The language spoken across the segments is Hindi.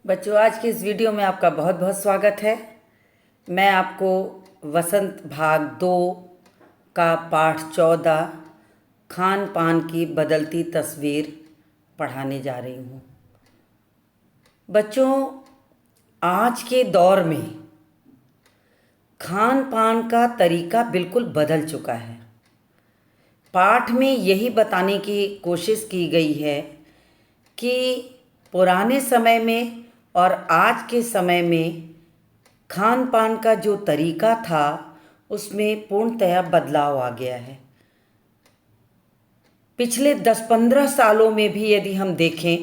बच्चों, आज की इस वीडियो में आपका बहुत बहुत स्वागत है। मैं आपको वसंत भाग 2 का पाठ 14 खान पान की बदलती तस्वीर पढ़ाने जा रही हूँ। बच्चों, आज के दौर में खान पान का तरीका बिल्कुल बदल चुका है। पाठ में यही बताने की कोशिश की गई है कि पुराने समय में और आज के समय में खान पान का जो तरीका था उसमें पूर्णतया बदलाव आ गया है। पिछले 10-15 सालों में भी यदि हम देखें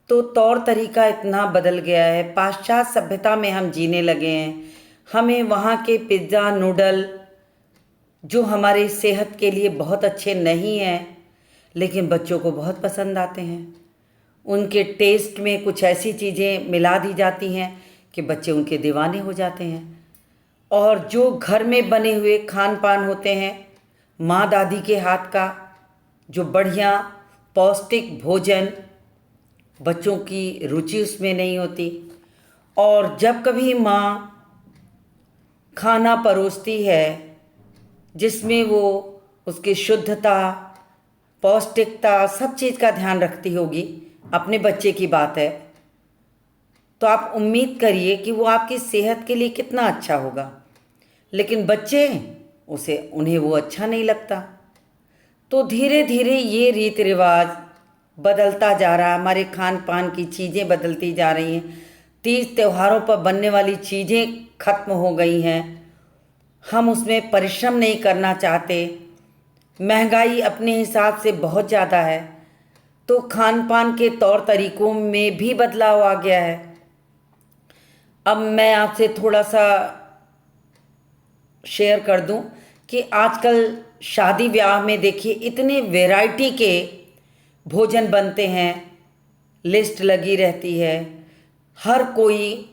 तो तौर तरीका इतना बदल गया है। पाश्चात्य सभ्यता में हम जीने लगे हैं। हमें वहाँ के पिज़्ज़ा, नूडल जो हमारे सेहत के लिए बहुत अच्छे नहीं हैं, लेकिन बच्चों को बहुत पसंद आते हैं। उनके टेस्ट में कुछ ऐसी चीज़ें मिला दी जाती हैं कि बच्चे उनके दीवाने हो जाते हैं। और जो घर में बने हुए खान पान होते हैं, माँ दादी के हाथ का जो बढ़िया पौष्टिक भोजन, बच्चों की रुचि उसमें नहीं होती। और जब कभी माँ खाना परोसती है जिसमें वो उसकी शुद्धता, पौष्टिकता, सब चीज़ का ध्यान रखती होगी, अपने बच्चे की बात है, तो आप उम्मीद करिए कि वो आपकी सेहत के लिए कितना अच्छा होगा। लेकिन बच्चे उन्हें वो अच्छा नहीं लगता। तो धीरे धीरे ये रीति रिवाज बदलता जा रहा है। हमारे खान पान की चीज़ें बदलती जा रही हैं। तीज त्योहारों पर बनने वाली चीज़ें खत्म हो गई हैं। हम उसमें परिश्रम नहीं करना चाहते। महंगाई अपने हिसाब से बहुत ज़्यादा है, तो खान पान के तौर तरीकों में भी बदलाव आ गया है। अब मैं आपसे थोड़ा सा शेयर कर दूं कि आजकल शादी ब्याह में देखिए इतने वैरायटी के भोजन बनते हैं, लिस्ट लगी रहती है। हर कोई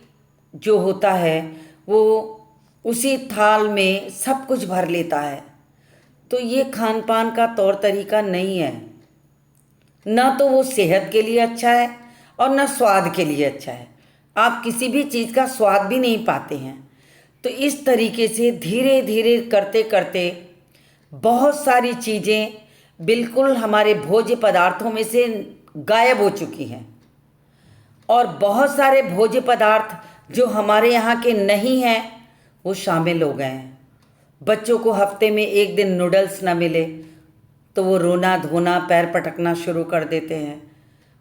जो होता है वो उसी थाल में सब कुछ भर लेता है। तो ये खान पान का तौर तरीका नहीं है। ना तो वो सेहत के लिए अच्छा है और ना स्वाद के लिए अच्छा है। आप किसी भी चीज़ का स्वाद भी नहीं पाते हैं। तो इस तरीके से धीरे धीरे करते करते बहुत सारी चीज़ें बिल्कुल हमारे भोज्य पदार्थों में से गायब हो चुकी हैं। और बहुत सारे भोज्य पदार्थ जो हमारे यहाँ के नहीं हैं वो शामिल हो गए हैं। बच्चों को हफ्ते में एक दिन नूडल्स ना मिले तो वो रोना धोना, पैर पटकना शुरू कर देते हैं।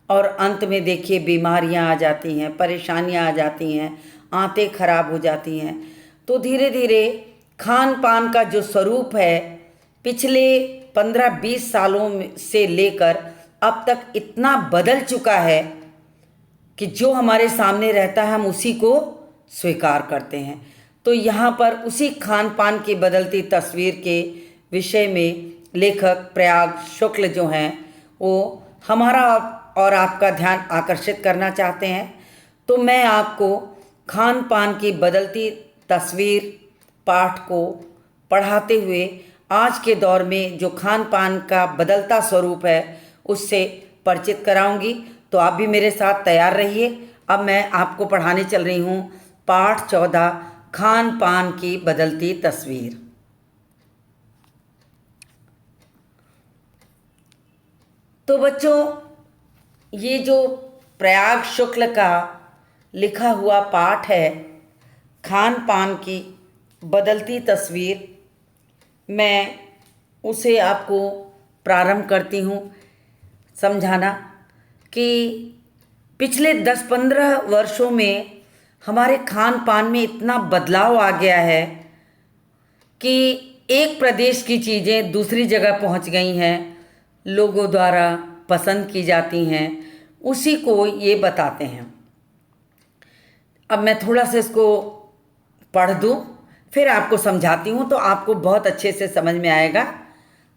और अंत में देखिए बीमारियां आ जाती हैं, परेशानियां आ जाती हैं, आंतें खराब हो जाती हैं। तो धीरे धीरे खान पान का जो स्वरूप है पिछले 15-20 सालों से लेकर अब तक इतना बदल चुका है कि जो हमारे सामने रहता है हम उसी को स्वीकार करते हैं। तो यहाँ पर उसी खान पान की बदलती तस्वीर के विषय में लेखक प्रयाग शुक्ल जो हैं वो हमारा और आपका ध्यान आकर्षित करना चाहते हैं। तो मैं आपको खान पान की बदलती तस्वीर पाठ को पढ़ाते हुए आज के दौर में जो खान पान का बदलता स्वरूप है उससे परिचित कराऊंगी। तो आप भी मेरे साथ तैयार रहिए। अब मैं आपको पढ़ाने चल रही हूँ पाठ 14 खान पान की बदलती तस्वीर। तो बच्चों, ये जो प्रयाग शुक्ल का लिखा हुआ पाठ है खान पान की बदलती तस्वीर, मैं उसे आपको प्रारंभ करती हूँ समझाना कि पिछले 10-15 वर्षों में हमारे खान पान में इतना बदलाव आ गया है कि एक प्रदेश की चीज़ें दूसरी जगह पहुंच गई हैं, लोगों द्वारा पसंद की जाती हैं, उसी को ये बताते हैं। अब मैं थोड़ा सा इसको पढ़ दूँ फिर आपको समझाती हूँ तो आपको बहुत अच्छे से समझ में आएगा।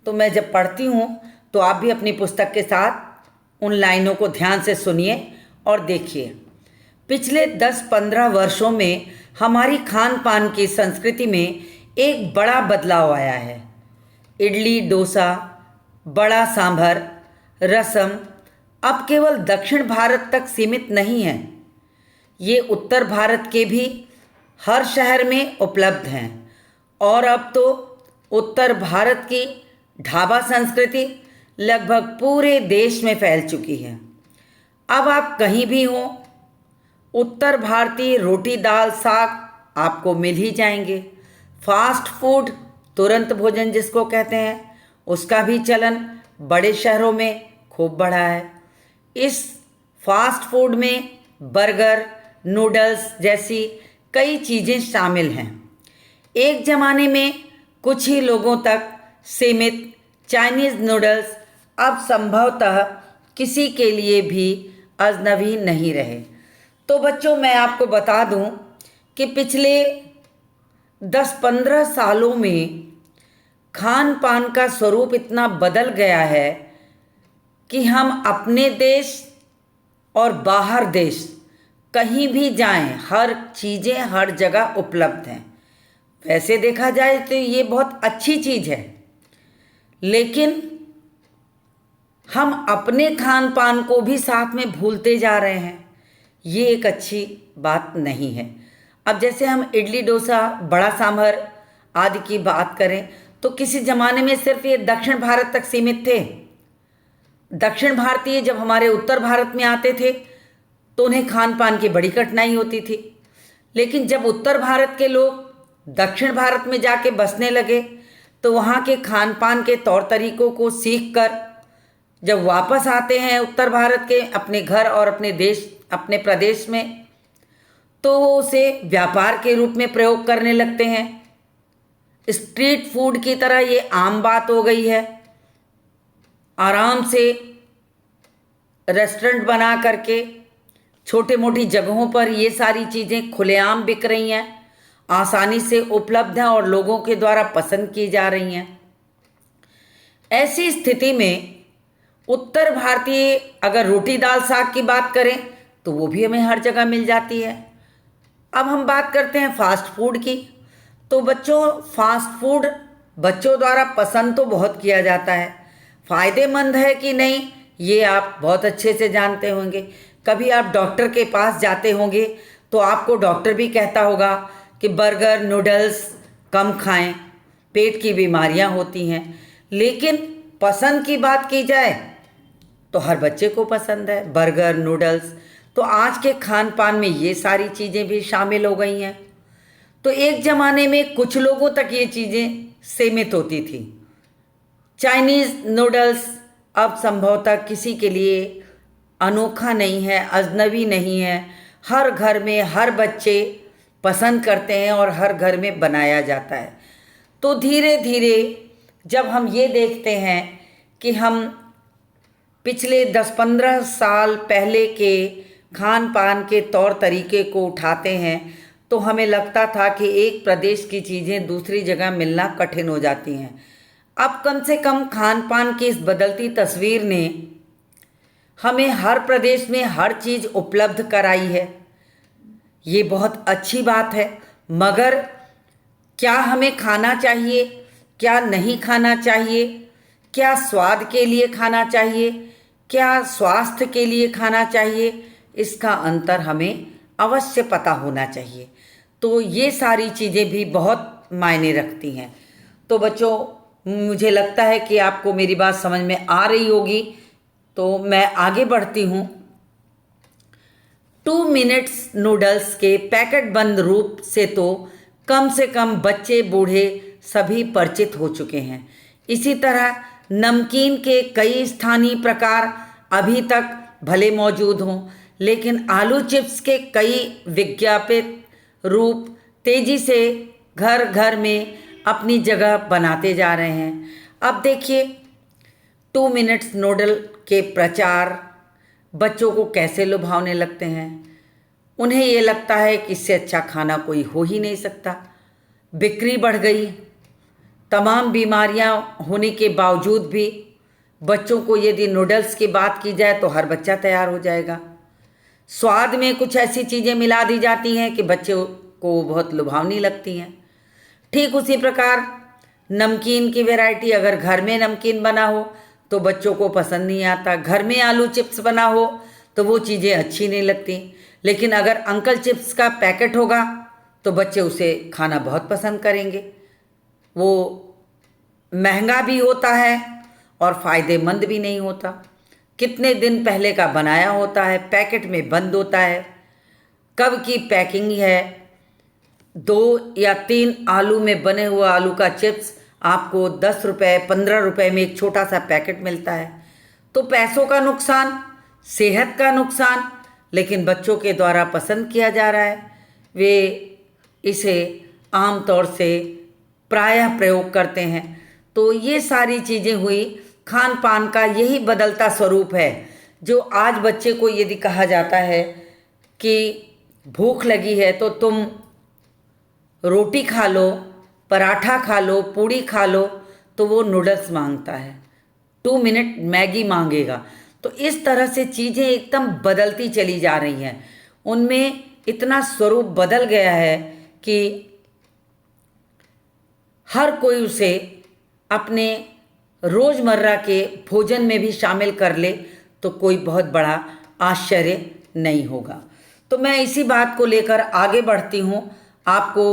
तो मैं जब पढ़ती हूँ तो आप भी अपनी पुस्तक के साथ उन लाइनों को ध्यान से सुनिए और देखिए। पिछले 10-15 वर्षों में हमारी खान पान की संस्कृति में एक बड़ा बदलाव आया है। इडली, डोसा, बड़ा सांभर, रसम अब केवल दक्षिण भारत तक सीमित नहीं है। ये उत्तर भारत के भी हर शहर में उपलब्ध हैं। और अब तो उत्तर भारत की ढाबा संस्कृति लगभग पूरे देश में फैल चुकी है। अब आप कहीं भी हों, उत्तर भारतीय रोटी दाल साग आपको मिल ही जाएंगे। फास्ट फूड, तुरंत भोजन जिसको कहते हैं, उसका भी चलन बड़े शहरों में खूब बढ़ा है। इस फास्ट फूड में बर्गर, नूडल्स जैसी कई चीज़ें शामिल हैं। एक ज़माने में कुछ ही लोगों तक सीमित चाइनीज़ नूडल्स अब संभवतः किसी के लिए भी अजनबी नहीं रहे। तो बच्चों, मैं आपको बता दूं कि पिछले 10-15 सालों में खान पान का स्वरूप इतना बदल गया है कि हम अपने देश और बाहर देश कहीं भी जाएं, हर चीज़ें हर जगह उपलब्ध हैं। वैसे देखा जाए तो ये बहुत अच्छी चीज़ है, लेकिन हम अपने खान पान को भी साथ में भूलते जा रहे हैं। ये एक अच्छी बात नहीं है। अब जैसे हम इडली डोसा, बड़ा सांभर आदि की बात करें तो किसी ज़माने में सिर्फ ये दक्षिण भारत तक सीमित थे। दक्षिण भारतीय जब हमारे उत्तर भारत में आते थे तो उन्हें खान पान की बड़ी कठिनाई होती थी। लेकिन जब उत्तर भारत के लोग दक्षिण भारत में जाके बसने लगे तो वहाँ के खान पान के तौर तरीकों को सीख कर जब वापस आते हैं उत्तर भारत के अपने घर और अपने देश, अपने प्रदेश में, तो वो उसे व्यापार के रूप में प्रयोग करने लगते हैं। स्ट्रीट फूड की तरह ये आम बात हो गई है। आराम से रेस्टोरेंट बना करके छोटे मोटी जगहों पर ये सारी चीज़ें खुलेआम बिक रही हैं, आसानी से उपलब्ध हैं और लोगों के द्वारा पसंद की जा रही हैं। ऐसी स्थिति में उत्तर भारतीय अगर रोटी दाल साग की बात करें तो वो भी हमें हर जगह मिल जाती है। अब हम बात करते हैं फास्ट फूड की। तो बच्चों, फास्ट फूड बच्चों द्वारा पसंद तो बहुत किया जाता है। फ़ायदेमंद है कि नहीं, ये आप बहुत अच्छे से जानते होंगे। कभी आप डॉक्टर के पास जाते होंगे तो आपको डॉक्टर भी कहता होगा कि बर्गर, नूडल्स कम खाएं, पेट की बीमारियां होती हैं। लेकिन पसंद की बात की जाए तो हर बच्चे को पसंद है बर्गर, नूडल्स। तो आज के खान पान में ये सारी चीज़ें भी शामिल हो गई हैं। तो एक ज़माने में कुछ लोगों तक ये चीज़ें सीमित होती थी। चाइनीज़ नूडल्स अब संभवतः किसी के लिए अनोखा नहीं है, अजनबी नहीं है। हर घर में हर बच्चे पसंद करते हैं और हर घर में बनाया जाता है। तो धीरे धीरे जब हम ये देखते हैं कि हम पिछले 10-15 साल पहले के खान पान के तौर तरीके को उठाते हैं तो हमें लगता था कि एक प्रदेश की चीज़ें दूसरी जगह मिलना कठिन हो जाती हैं। अब कम से कम खान पान की इस बदलती तस्वीर ने हमें हर प्रदेश में हर चीज़ उपलब्ध कराई है। ये बहुत अच्छी बात है। मगर क्या हमें खाना चाहिए, क्या नहीं खाना चाहिए, क्या स्वाद के लिए खाना चाहिए, क्या स्वास्थ्य के लिए खाना चाहिए, इसका अंतर हमें अवश्य पता होना चाहिए। तो ये सारी चीज़ें भी बहुत मायने रखती हैं। तो बच्चों, मुझे लगता है कि आपको मेरी बात समझ में आ रही होगी, तो मैं आगे बढ़ती हूँ। 2 मिनट्स नूडल्स के पैकेट बंद रूप से तो कम से कम बच्चे बूढ़े सभी परिचित हो चुके हैं। इसी तरह नमकीन के कई स्थानीय प्रकार अभी तक भले मौजूद हों, लेकिन आलू चिप्स के कई विज्ञापित रूप तेजी से घर घर में अपनी जगह बनाते जा रहे हैं। अब देखिए, 2 मिनट्स नूडल के प्रचार बच्चों को कैसे लुभावने लगते हैं। उन्हें ये लगता है कि इससे अच्छा खाना कोई हो ही नहीं सकता। बिक्री बढ़ गई। तमाम बीमारियां होने के बावजूद भी बच्चों को यदि नूडल्स की बात की जाए तो हर बच्चा तैयार हो जाएगा। स्वाद में कुछ ऐसी चीज़ें मिला दी जाती हैं कि बच्चों को बहुत लुभावनी लगती हैं। ठीक उसी प्रकार नमकीन की वैरायटी, अगर घर में नमकीन बना हो तो बच्चों को पसंद नहीं आता। घर में आलू चिप्स बना हो तो वो चीज़ें अच्छी नहीं लगती। लेकिन अगर अंकल चिप्स का पैकेट होगा तो बच्चे उसे खाना बहुत पसंद करेंगे। वो महंगा भी होता है और फ़ायदेमंद भी नहीं होता। कितने दिन पहले का बनाया होता है, पैकेट में बंद होता है, कब की पैकिंग है। 2 या 3 आलू में बने हुआ आलू का चिप्स आपको 10 रुपये 15 रुपये में एक छोटा सा पैकेट मिलता है। तो पैसों का नुकसान, सेहत का नुकसान, लेकिन बच्चों के द्वारा पसंद किया जा रहा है। वे इसे आम तौर से प्रायः प्रयोग करते हैं। तो ये सारी चीज़ें हुई, खान पान का यही बदलता स्वरूप है। जो आज बच्चे को यदि कहा जाता है कि भूख लगी है तो तुम रोटी खा लो, पराठा खा लो, पूड़ी खा लो, तो वो नूडल्स मांगता है, 2 मिनट मैगी मांगेगा। तो इस तरह से चीज़ें एकदम बदलती चली जा रही हैं। उनमें इतना स्वरूप बदल गया है कि हर कोई उसे अपने रोज़मर्रा के भोजन में भी शामिल कर ले तो कोई बहुत बड़ा आश्चर्य नहीं होगा। तो मैं इसी बात को लेकर आगे बढ़ती हूँ। आपको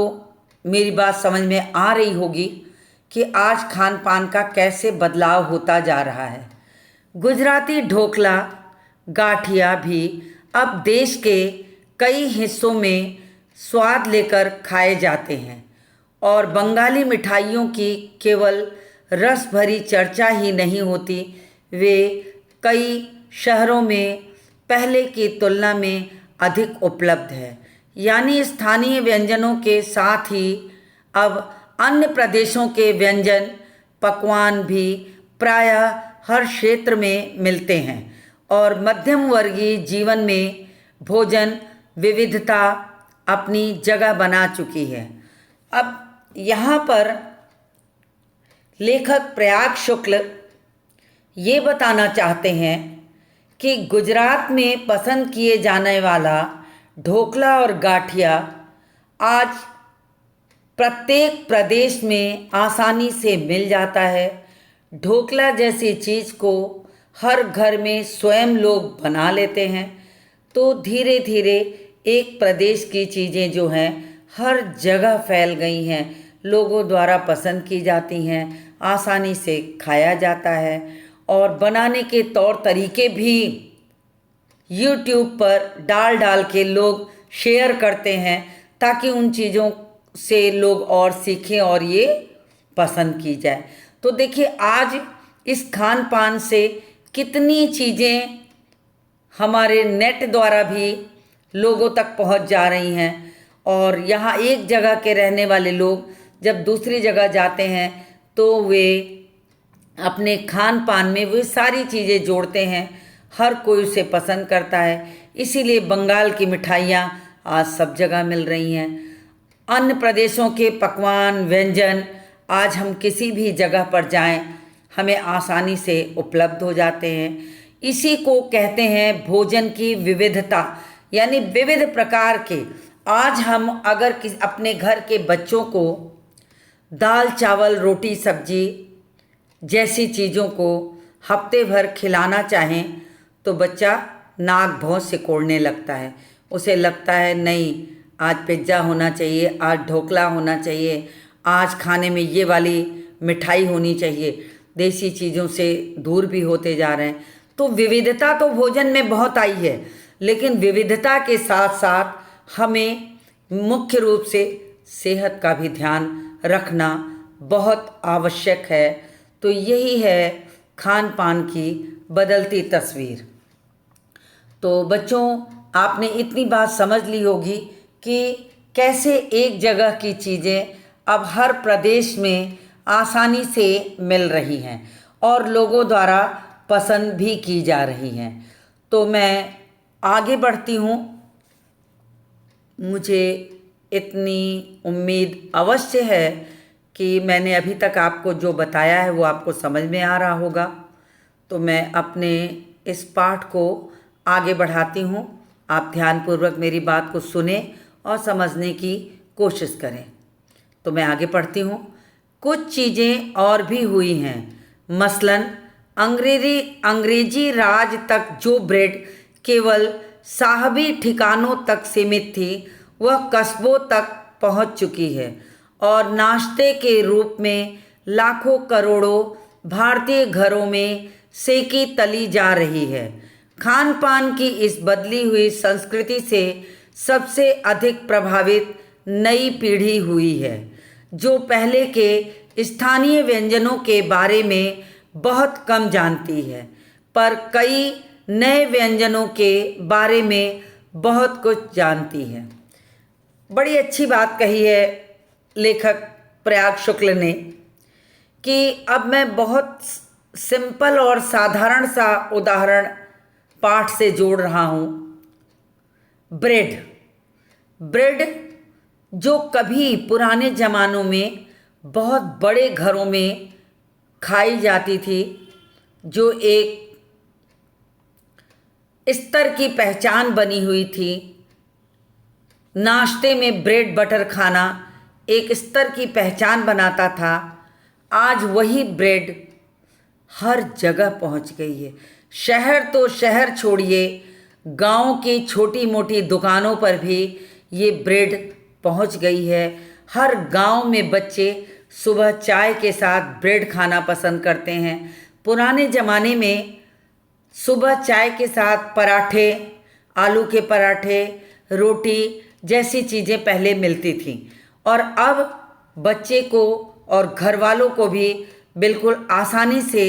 मेरी बात समझ में आ रही होगी कि आज खान पान का कैसे बदलाव होता जा रहा है। गुजराती ढोकला, गाठिया भी अब देश के कई हिस्सों में स्वाद लेकर खाए जाते हैं और बंगाली मिठाइयों की केवल रस भरी चर्चा ही नहीं होती, वे कई शहरों में पहले की तुलना में अधिक उपलब्ध है। यानी स्थानीय व्यंजनों के साथ ही अब अन्य प्रदेशों के व्यंजन पकवान भी प्रायः हर क्षेत्र में मिलते हैं और मध्यम वर्गीय जीवन में भोजन विविधता अपनी जगह बना चुकी है। अब यहाँ पर लेखक प्रयाग शुक्ल ये बताना चाहते हैं कि गुजरात में पसंद किए जाने वाला ढोकला और गाठिया आज प्रत्येक प्रदेश में आसानी से मिल जाता है। ढोकला जैसी चीज़ को हर घर में स्वयं लोग बना लेते हैं। तो धीरे धीरे एक प्रदेश की चीज़ें जो हैं हर जगह फैल गई हैं, लोगों द्वारा पसंद की जाती हैं, आसानी से खाया जाता है और बनाने के तौर तरीके भी YouTube पर डाल डाल के लोग शेयर करते हैं ताकि उन चीज़ों से लोग और सीखें और ये पसंद की जाए। तो देखिए आज इस खान पान से कितनी चीज़ें हमारे नेट द्वारा भी लोगों तक पहुंच जा रही हैं और यहाँ एक जगह के रहने वाले लोग जब दूसरी जगह जाते हैं तो वे अपने खान पान में वे सारी चीज़ें जोड़ते हैं। हर कोई उसे पसंद करता है, इसीलिए बंगाल की मिठाइयाँ आज सब जगह मिल रही हैं। अन्य प्रदेशों के पकवान व्यंजन आज हम किसी भी जगह पर जाएं हमें आसानी से उपलब्ध हो जाते हैं। इसी को कहते हैं भोजन की विविधता, यानी विविध प्रकार के। आज हम अगर अपने घर के बच्चों को दाल चावल रोटी सब्जी जैसी चीज़ों को हफ्ते भर खिलाना चाहें तो बच्चा नाक भौं सिकोड़ने लगता है। उसे लगता है नहीं, आज पिज्ज़ा होना चाहिए, आज ढोकला होना चाहिए, आज खाने में ये वाली मिठाई होनी चाहिए। देसी चीज़ों से दूर भी होते जा रहे हैं। तो विविधता तो भोजन में बहुत आई है, लेकिन विविधता के साथ साथ हमें मुख्य रूप से सेहत का भी ध्यान रखना बहुत आवश्यक है। तो यही है खान पान की बदलती तस्वीर। तो बच्चों, आपने इतनी बात समझ ली होगी कि कैसे एक जगह की चीज़ें अब हर प्रदेश में आसानी से मिल रही हैं और लोगों द्वारा पसंद भी की जा रही हैं। तो मैं आगे बढ़ती हूँ। मुझे इतनी उम्मीद अवश्य है कि मैंने अभी तक आपको जो बताया है वो आपको समझ में आ रहा होगा। तो मैं अपने इस पाठ को आगे बढ़ाती हूँ। आप ध्यानपूर्वक मेरी बात को सुने और समझने की कोशिश करें। तो मैं आगे पढ़ती हूँ। कुछ चीज़ें और भी हुई हैं, मसलन अंग्रेजी राज तक जो ब्रेड केवल साहबी ठिकानों तक सीमित थी, वह कस्बों तक पहुंच चुकी है और नाश्ते के रूप में लाखों करोड़ों भारतीय घरों में सेकी तली जा रही है। खान पान की इस बदली हुई संस्कृति से सबसे अधिक प्रभावित नई पीढ़ी हुई है, जो पहले के स्थानीय व्यंजनों के बारे में बहुत कम जानती है, पर कई नए व्यंजनों के बारे में बहुत कुछ जानती है। बड़ी अच्छी बात कही है लेखक प्रयाग शुक्ल ने कि अब मैं बहुत सिंपल और साधारण सा उदाहरण पाठ से जोड़ रहा हूँ। ब्रेड ब्रेड जो कभी पुराने ज़मानों में बहुत बड़े घरों में खाई जाती थी, जो एक स्तर की पहचान बनी हुई थी। नाश्ते में ब्रेड बटर खाना एक स्तर की पहचान बनाता था। आज वही ब्रेड हर जगह पहुंच गई है। शहर तो शहर छोड़िए, गांव की छोटी मोटी दुकानों पर भी ये ब्रेड पहुंच गई है। हर गांव में बच्चे सुबह चाय के साथ ब्रेड खाना पसंद करते हैं। पुराने ज़माने में सुबह चाय के साथ पराठे, आलू के पराठे, रोटी जैसी चीज़ें पहले मिलती थीं, और अब बच्चे को और घर वालों को भी बिल्कुल आसानी से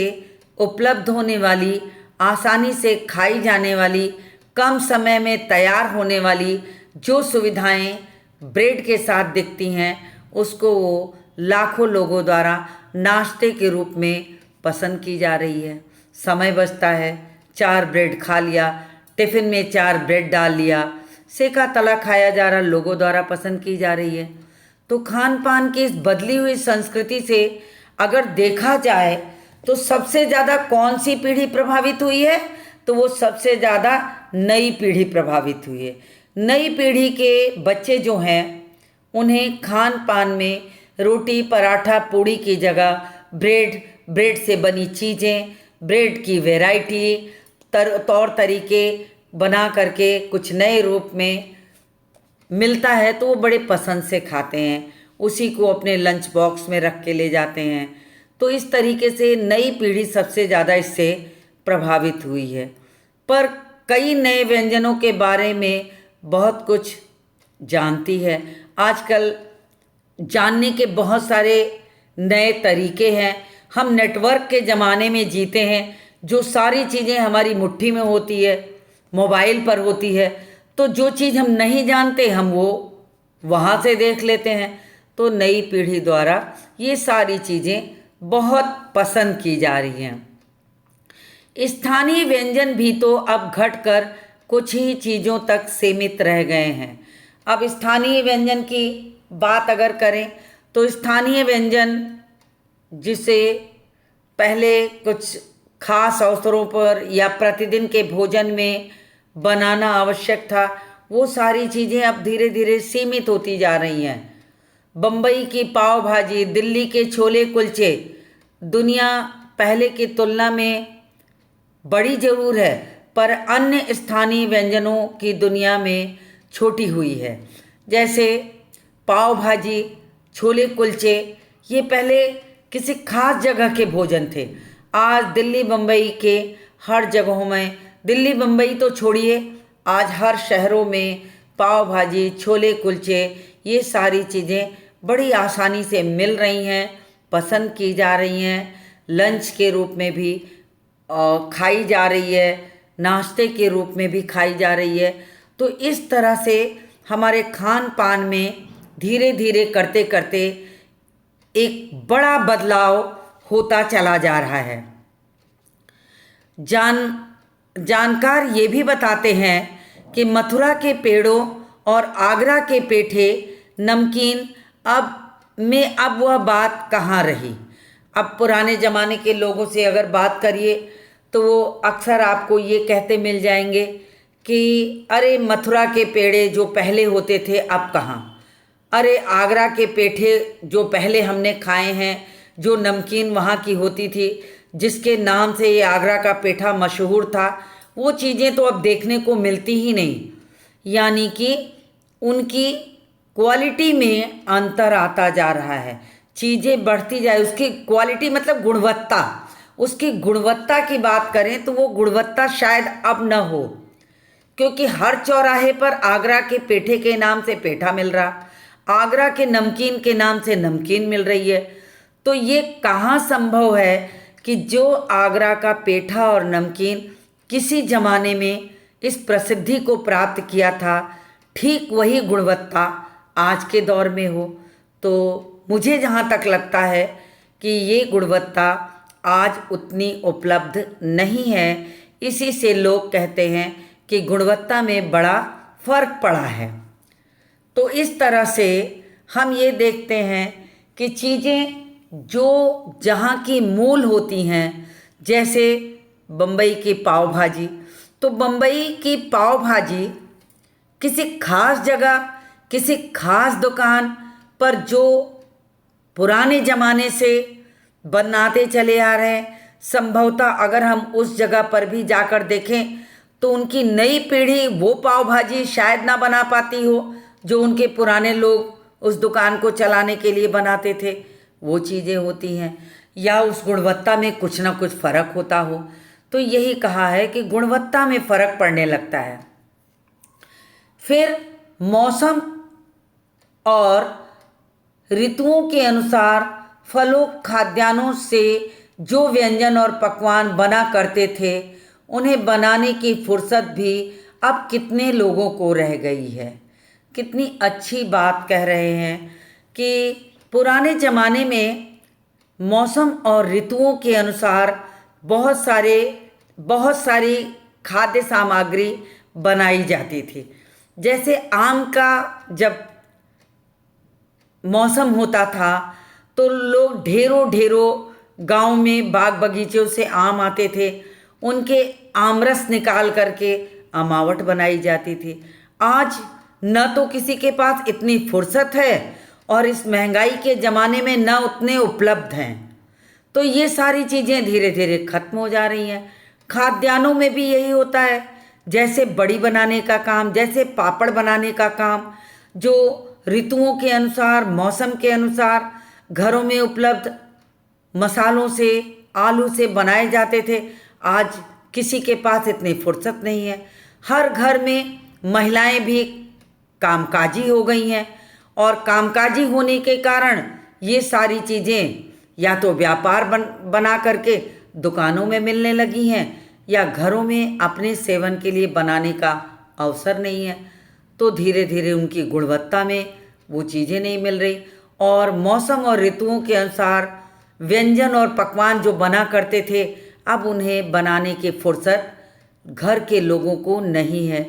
उपलब्ध होने वाली, आसानी से खाई जाने वाली, कम समय में तैयार होने वाली जो सुविधाएं ब्रेड के साथ दिखती हैं, उसको वो लाखों लोगों द्वारा नाश्ते के रूप में पसंद की जा रही है। समय बचता है, 4 ब्रेड खा लिया, टिफ़िन में 4 ब्रेड डाल लिया, सेका तला खाया जा रहा, लोगों द्वारा पसंद की जा रही है। तो खान पान की इस बदली हुई संस्कृति से अगर देखा जाए तो सबसे ज़्यादा कौन सी पीढ़ी प्रभावित हुई है, तो वो सबसे ज़्यादा नई पीढ़ी प्रभावित हुई है। नई पीढ़ी के बच्चे जो हैं, उन्हें खान पान में रोटी, पराठा, पूड़ी की जगह ब्रेड से बनी चीज़ें, ब्रेड की वैरायटी, तौर तरीके बना करके कुछ नए रूप में मिलता है तो वो बड़े पसंद से खाते हैं, उसी को अपने लंच बॉक्स में रख के ले जाते हैं। तो इस तरीके से नई पीढ़ी सबसे ज़्यादा इससे प्रभावित हुई है। पर कई नए व्यंजनों के बारे में बहुत कुछ जानती है। आजकल जानने के बहुत सारे नए तरीके हैं। हम नेटवर्क के ज़माने में जीते हैं, जो सारी चीज़ें हमारी मुट्ठी में होती है, मोबाइल पर होती है। तो जो चीज़ हम नहीं जानते हम वो वहाँ से देख लेते हैं। तो नई पीढ़ी द्वारा ये सारी चीज़ें बहुत पसंद की जा रही हैं। स्थानीय व्यंजन भी तो अब घटकर कुछ ही चीज़ों तक सीमित रह गए हैं। अब स्थानीय व्यंजन की बात अगर करें तो स्थानीय व्यंजन जिसे पहले कुछ खास अवसरों पर या प्रतिदिन के भोजन में बनाना आवश्यक था, वो सारी चीज़ें अब धीरे धीरे सीमित होती जा रही हैं। बम्बई की पाव भाजी, दिल्ली के छोले कुलचे दुनिया पहले की तुलना में बड़ी ज़रूर है, पर अन्य स्थानीय व्यंजनों की दुनिया में छोटी हुई है। जैसे पाव भाजी, छोले कुलचे, ये पहले किसी खास जगह के भोजन थे। आज दिल्ली बम्बई के हर जगहों में, दिल्ली बम्बई तो छोड़िए, आज हर शहरों में पाव भाजी, छोले कुलचे, ये सारी चीज़ें बड़ी आसानी से मिल रही हैं, पसंद की जा रही हैं। लंच के रूप में भी खाई जा रही है, नाश्ते के रूप में भी खाई जा रही है। तो इस तरह से हमारे खान पान में धीरे धीरे करते करते एक बड़ा बदलाव होता चला जा रहा है। जानकार ये भी बताते हैं कि मथुरा के पेड़ों और आगरा के पेठे नमकीन अब वह बात कहाँ रही। अब पुराने ज़माने के लोगों से अगर बात करिए तो वो अक्सर आपको ये कहते मिल जाएंगे कि अरे मथुरा के पेड़े जो पहले होते थे अब कहाँ, अरे आगरा के पेठे जो पहले हमने खाए हैं, जो नमकीन वहाँ की होती थी, जिसके नाम से ये आगरा का पेठा मशहूर था, वो चीज़ें तो अब देखने को मिलती ही नहीं। यानी कि उनकी क्वालिटी में अंतर आता जा रहा है, चीज़ें बढ़ती जाए, उसकी क्वालिटी मतलब गुणवत्ता, उसकी गुणवत्ता की बात करें तो वो गुणवत्ता शायद अब न हो, क्योंकि हर चौराहे पर आगरा के पेठे के नाम से पेठा मिल रहा, आगरा के नमकीन के नाम से नमकीन मिल रही है। तो ये कहाँ संभव है कि जो आगरा का पेठा और नमकीन किसी ज़माने में इस प्रसिद्धि को प्राप्त किया था, ठीक वही गुणवत्ता आज के दौर में हो। तो मुझे जहाँ तक लगता है कि ये गुणवत्ता आज उतनी उपलब्ध नहीं है, इसी से लोग कहते हैं कि गुणवत्ता में बड़ा फर्क पड़ा है। तो इस तरह से हम ये देखते हैं कि चीज़ें जो जहाँ की मूल होती हैं, जैसे बम्बई की पाव भाजी, तो बम्बई की पाव भाजी किसी खास जगह, किसी खास दुकान पर जो पुराने ज़माने से बनाते चले आ रहे हैं, संभवतः अगर हम उस जगह पर भी जाकर देखें तो उनकी नई पीढ़ी वो पाव भाजी शायद ना बना पाती हो जो उनके पुराने लोग उस दुकान को चलाने के लिए बनाते थे। वो चीज़ें होती हैं, या उस गुणवत्ता में कुछ ना कुछ फ़र्क होता हो। तो यही कहा है कि गुणवत्ता में फ़र्क पड़ने लगता है। फिर मौसम और ऋतुओं के अनुसार फलों खाद्यान्नों से जो व्यंजन और पकवान बना करते थे, उन्हें बनाने की फुर्सत भी अब कितने लोगों को रह गई है। कितनी अच्छी बात कह रहे हैं कि पुराने ज़माने में मौसम और ऋतुओं के अनुसार बहुत सारी खाद्य सामग्री बनाई जाती थी। जैसे आम का जब मौसम होता था तो लोग ढेरों ढेरों गांव में बाग बगीचों से आम आते थे, उनके आमरस निकाल करके अमावट बनाई जाती थी। आज न तो किसी के पास इतनी फुर्सत है और इस महंगाई के ज़माने में न उतने उपलब्ध हैं, तो ये सारी चीज़ें धीरे धीरे खत्म हो जा रही हैं। खाद्यान्नों में भी यही होता है, जैसे बड़ी बनाने का काम, जैसे पापड़ बनाने का काम, जो ऋतुओं के अनुसार, मौसम के अनुसार घरों में उपलब्ध मसालों से, आलू से बनाए जाते थे, आज किसी के पास इतनी फुर्सत नहीं है। हर घर में महिलाएं भी कामकाजी हो गई हैं और कामकाजी होने के कारण ये सारी चीज़ें या तो व्यापार बना करके दुकानों में मिलने लगी हैं, या घरों में अपने सेवन के लिए बनाने का अवसर नहीं है। तो धीरे धीरे उनकी गुणवत्ता में वो चीज़ें नहीं मिल रही, और मौसम और ऋतुओं के अनुसार व्यंजन और पकवान जो बना करते थे, अब उन्हें बनाने की फुर्सत घर के लोगों को नहीं है।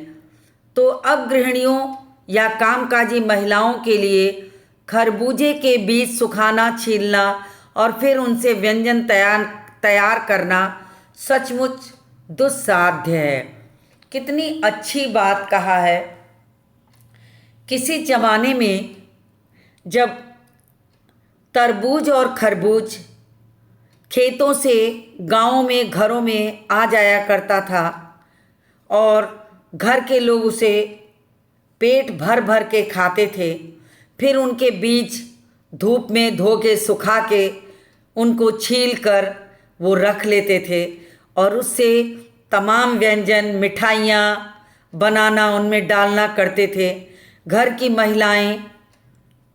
तो अब गृहिणियों या कामकाजी महिलाओं के लिए खरबूजे के बीज सुखाना, छीलना और फिर उनसे व्यंजन तैयार करना सचमुच दुस्साध्य है। कितनी अच्छी बात कहा है। किसी ज़माने में जब तरबूज और खरबूज खेतों से गाँव में, घरों में आ जाया करता था और घर के लोग उसे पेट भर भर के खाते थे, फिर उनके बीज धूप में धो के सुखा के उनको छील कर वो रख लेते थे और उससे तमाम व्यंजन, मिठाइयाँ बनाना, उनमें डालना करते थे। घर की महिलाएं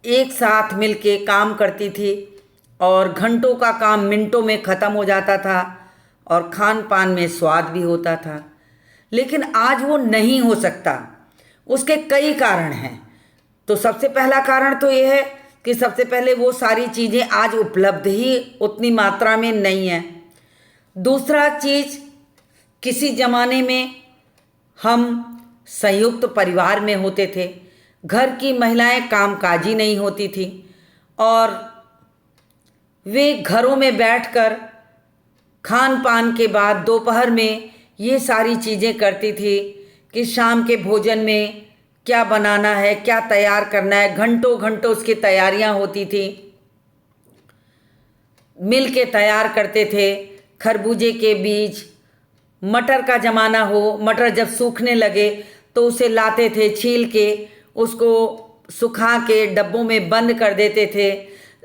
एक साथ मिलके काम करती थी और घंटों का काम मिनटों में ख़त्म हो जाता था और खान पान में स्वाद भी होता था। लेकिन आज वो नहीं हो सकता। उसके कई कारण हैं। तो सबसे पहला कारण तो ये है कि सबसे पहले वो सारी चीज़ें आज उपलब्ध ही उतनी मात्रा में नहीं है। दूसरा चीज़, किसी ज़माने में हम संयुक्त परिवार में होते थे, घर की महिलाएं कामकाजी नहीं होती थी और वे घरों में बैठकर खान पान के बाद दोपहर में ये सारी चीज़ें करती थी कि शाम के भोजन में क्या बनाना है, क्या तैयार करना है। घंटों घंटों उसकी तैयारियां होती थी, मिल के तैयार करते थे। खरबूजे के बीज मटर का ज़माना हो, मटर जब सूखने लगे तो उसे लाते थे, छील के उसको सुखा के डब्बों में बंद कर देते थे,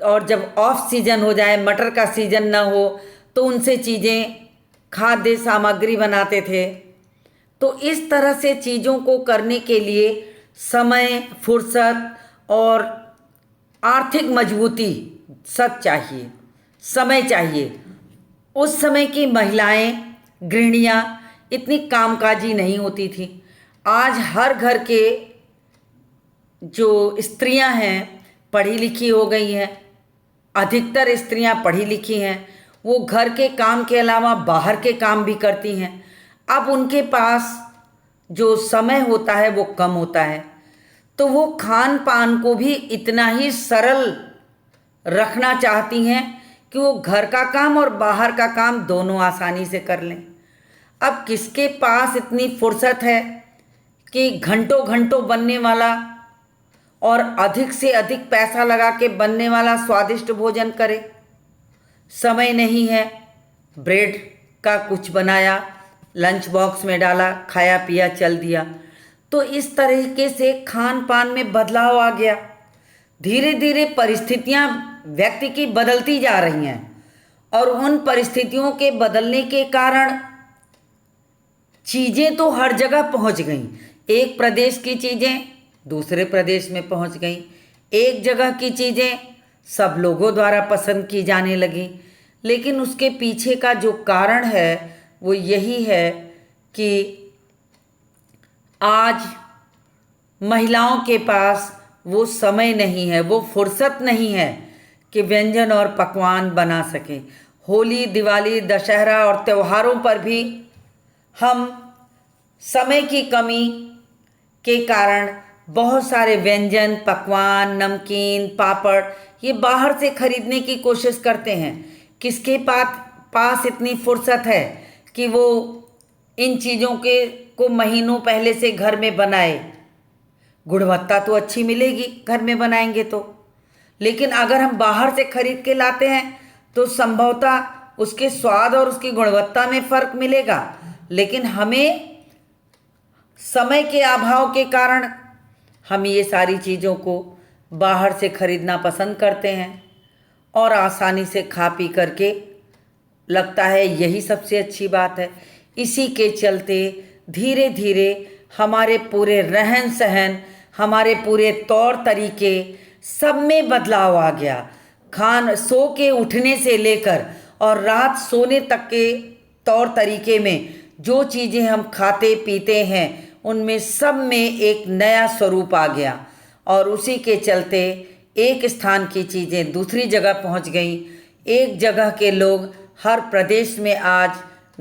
और जब ऑफ सीजन हो जाए, मटर का सीजन ना हो, तो उनसे चीज़ें, खाद्य सामग्री बनाते थे। तो इस तरह से चीज़ों को करने के लिए समय, फुर्सत और आर्थिक मजबूती सब चाहिए, समय चाहिए। उस समय की महिलाएं, गृहिणियाँ इतनी कामकाजी नहीं होती थी। आज हर घर के जो स्त्रियां हैं पढ़ी लिखी हो गई हैं, अधिकतर स्त्रियां पढ़ी लिखी हैं, वो घर के काम के अलावा बाहर के काम भी करती हैं। अब उनके पास जो समय होता है वो कम होता है, तो वो खान पान को भी इतना ही सरल रखना चाहती हैं कि वो घर का काम और बाहर का काम दोनों आसानी से कर लें। अब किसके पास इतनी फुर्सत है कि घंटों घंटों बनने वाला और अधिक से अधिक पैसा लगा के बनने वाला स्वादिष्ट भोजन करे? समय नहीं है, ब्रेड का कुछ बनाया, लंच बॉक्स में डाला, खाया पिया चल दिया। तो इस तरीके से खान पान में बदलाव आ गया। धीरे धीरे परिस्थितियां व्यक्ति की बदलती जा रही हैं, और उन परिस्थितियों के बदलने के कारण चीज़ें तो हर जगह पहुंच गईं। एक प्रदेश की चीज़ें दूसरे प्रदेश में पहुंच गईं, एक जगह की चीज़ें सब लोगों द्वारा पसंद की जाने लगी। लेकिन उसके पीछे का जो कारण है वो यही है कि आज महिलाओं के पास वो समय नहीं है, वो फुर्सत नहीं है कि व्यंजन और पकवान बना सकें। होली, दिवाली, दशहरा और त्योहारों पर भी हम समय की कमी के कारण बहुत सारे व्यंजन, पकवान, नमकीन, पापड़ ये बाहर से खरीदने की कोशिश करते हैं। किसके पास इतनी फुर्सत है कि वो इन चीज़ों के को महीनों पहले से घर में बनाए? गुणवत्ता तो अच्छी मिलेगी घर में बनाएंगे तो, लेकिन अगर हम बाहर से खरीद के लाते हैं तो संभवतः उसके स्वाद और उसकी गुणवत्ता में फ़र्क मिलेगा। लेकिन हमें समय के अभाव के कारण हम ये सारी चीज़ों को बाहर से खरीदना पसंद करते हैं, और आसानी से खा पी करके लगता है यही सबसे अच्छी बात है। इसी के चलते धीरे धीरे हमारे पूरे रहन सहन, हमारे पूरे तौर तरीके सब में बदलाव आ गया। सो के उठने से लेकर और रात सोने तक के तौर तरीके में जो चीज़ें हम खाते पीते हैं उनमें सब में एक नया स्वरूप आ गया, और उसी के चलते एक स्थान की चीज़ें दूसरी जगह पहुंच गईं। एक जगह के लोग हर प्रदेश में आज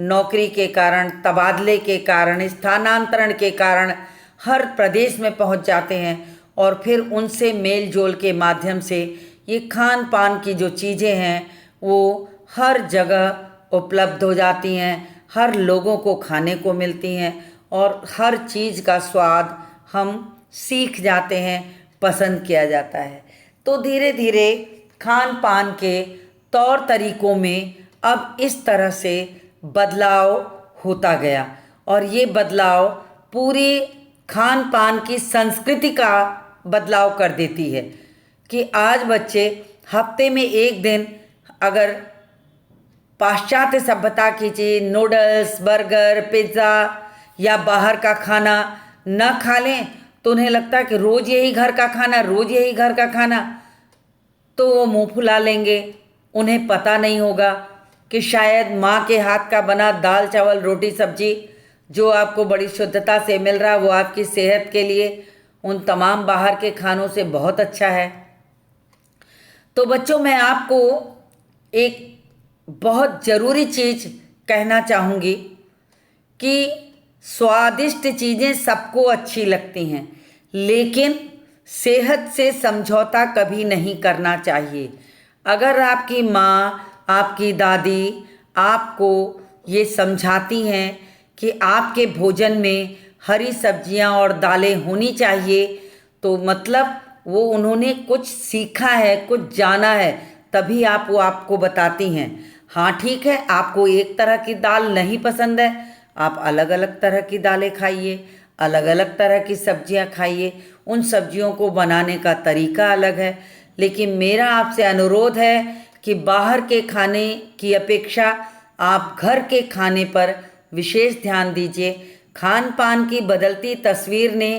नौकरी के कारण, तबादले के कारण, स्थानांतरण के कारण हर प्रदेश में पहुंच जाते हैं, और फिर उनसे मेल जोल के माध्यम से ये खान पान की जो चीज़ें हैं वो हर जगह उपलब्ध हो जाती हैं, हर लोगों को खाने को मिलती हैं, और हर चीज़ का स्वाद हम सीख जाते हैं, पसंद किया जाता है। तो धीरे धीरे खान पान के तौर तरीकों में अब इस तरह से बदलाव होता गया, और ये बदलाव पूरी खान पान की संस्कृति का बदलाव कर देती है कि आज बच्चे हफ्ते में एक दिन अगर पाश्चात्य सभ्यता की चीज़, नूडल्स, बर्गर, पिज़्ज़ा या बाहर का खाना न खा लें तो उन्हें लगता है कि रोज़ यही घर का खाना, रोज़ यही घर का खाना, तो वो मुंह फुला लेंगे। उन्हें पता नहीं होगा कि शायद माँ के हाथ का बना दाल चावल रोटी सब्जी जो आपको बड़ी शुद्धता से मिल रहा है वो आपकी सेहत के लिए उन तमाम बाहर के खानों से बहुत अच्छा है। तो बच्चों, मैं आपको एक बहुत ज़रूरी चीज़ कहना चाहूँगी कि स्वादिष्ट चीज़ें सबको अच्छी लगती हैं, लेकिन सेहत से समझौता कभी नहीं करना चाहिए। अगर आपकी माँ, आपकी दादी आपको ये समझाती हैं कि आपके भोजन में हरी सब्जियां और दालें होनी चाहिए, तो मतलब वो उन्होंने कुछ सीखा है, कुछ जाना है, तभी वो आपको बताती हैं। हाँ ठीक है, आपको एक तरह की दाल नहीं पसंद है, आप अलग अलग तरह की दालें खाइए, अलग अलग तरह की सब्जियां खाइए। उन सब्जियों को बनाने का तरीका अलग है। लेकिन मेरा आपसे अनुरोध है कि बाहर के खाने की अपेक्षा आप घर के खाने पर विशेष ध्यान दीजिए। खान पान की बदलती तस्वीर ने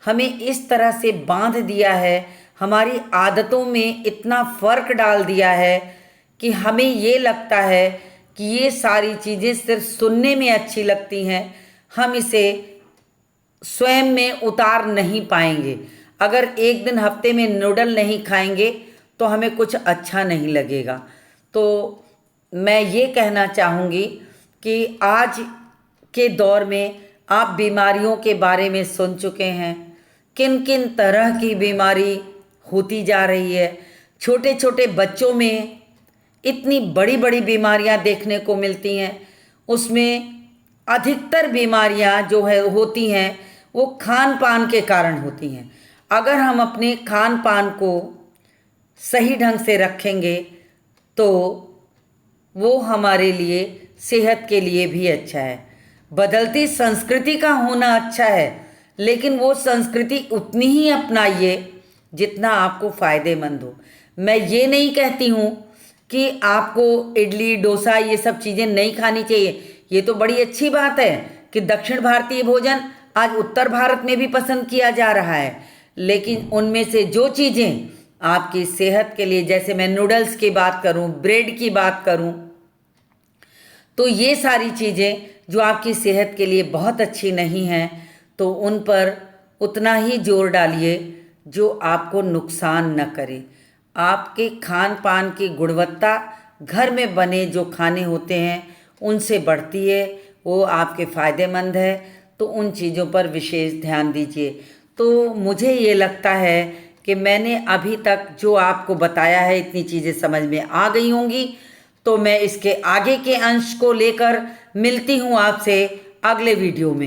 हमें इस तरह से बांध दिया है, हमारी आदतों में इतना फ़र्क डाल दिया है कि हमें ये लगता है कि ये सारी चीज़ें सिर्फ सुनने में अच्छी लगती हैं, हम इसे स्वयं में उतार नहीं पाएंगे। अगर एक दिन हफ्ते में नूडल नहीं खाएंगे तो हमें कुछ अच्छा नहीं लगेगा। तो मैं ये कहना चाहूँगी कि आज के दौर में आप बीमारियों के बारे में सुन चुके हैं, किन किन तरह की बीमारी होती जा रही है। छोटे छोटे बच्चों में इतनी बड़ी बड़ी बीमारियां देखने को मिलती हैं। उसमें अधिकतर बीमारियां जो है होती हैं वो खान पान के कारण होती हैं। अगर हम अपने खान पान को सही ढंग से रखेंगे तो वो हमारे लिए सेहत के लिए भी अच्छा है। बदलती संस्कृति का होना अच्छा है, लेकिन वो संस्कृति उतनी ही अपनाइए जितना आपको फ़ायदेमंद हो। मैं ये नहीं कहती हूँ कि आपको इडली डोसा ये सब चीज़ें नहीं खानी चाहिए। ये तो बड़ी अच्छी बात है कि दक्षिण भारतीय भोजन आज उत्तर भारत में भी पसंद किया जा रहा है। लेकिन उनमें से जो चीज़ें आपकी सेहत के लिए, जैसे मैं नूडल्स की बात करूं, ब्रेड की बात करूं, तो ये सारी चीज़ें जो आपकी सेहत के लिए बहुत अच्छी नहीं हैं, तो उन पर उतना ही जोर डालिए जो आपको नुकसान न करे। आपके खान पान की गुणवत्ता घर में बने जो खाने होते हैं उनसे बढ़ती है, वो आपके फ़ायदेमंद है, तो उन चीज़ों पर विशेष ध्यान दीजिए। तो मुझे ये लगता है कि मैंने अभी तक जो आपको बताया है इतनी चीज़ें समझ में आ गई होंगी। तो मैं इसके आगे के अंश को लेकर मिलती हूँ आपसे अगले वीडियो में।